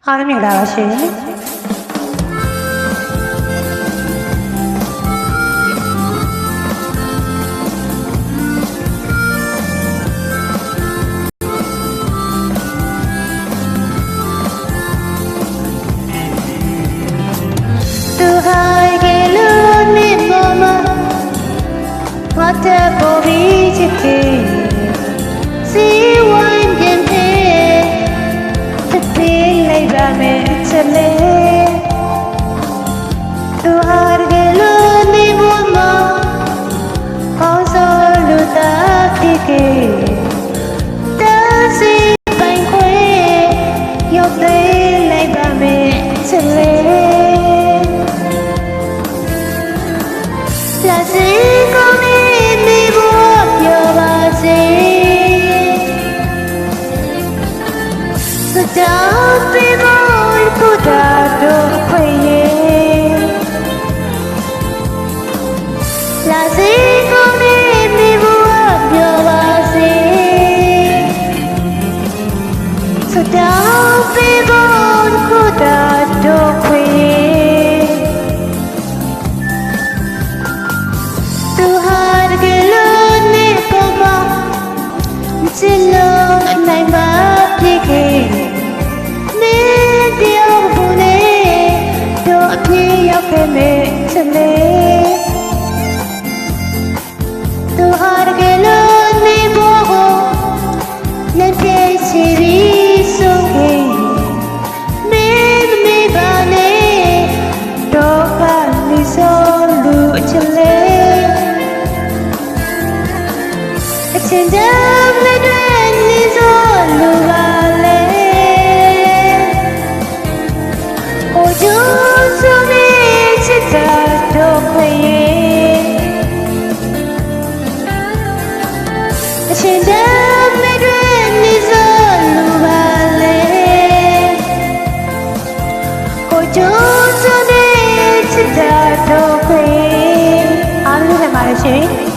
အားလုံးမြင်လာပါရှင်သူဟာကလေးနေမမမတ်ပေါ်ပြီးချစ်ခဲ့စီဝိုင်းပြင်းတဲ့တပေးလိုက်ပါမယ်ချက်လေသူဟာကလေးနေမမကောင်းစောလူသားဖြစ်ခဲ့တစီပိုင်ခွေရောက်သေးလိုက်ပါမယ်ချက်လေလာစီကောင်းနေနေဖို့ပြောပါစေစတောင်းပြီးဖို့ကိုတာတော့ခွေရဲ့လာစီကောင်းနေနေဖို့ပြောပါစေစတောင်းပြီးဖို့ကိုတာတော့ခွေရဲ့သူဟာတကယ်လို့နေပေါ်မှာချစ်လို့နိုင်ပါဖြစ်ခဲ့နေတယောက်ဘူးနေတော့အပြေရောက်ခဲ့မယ်ချစ်လေသူဟာတကယ်လို့နေပေါ်ကိုလက်ပြချီပြီးဆုံးခဲ့မေမေပါနေတော့ပါလိဆုံးလူအချစ်လေအချင်းတမ်းနဲ့တွေ့နေစို့လူပါလေဟိုကျိုးစုံနေချစ်တာတော့ခွေအချင်းတမ်းနဲ့တွေ့နေစို့လူပါလေဟိုကျိုးစုံနေချစ်တာတော့ခွေအားလုံးထင်ပါတယ်ရှင်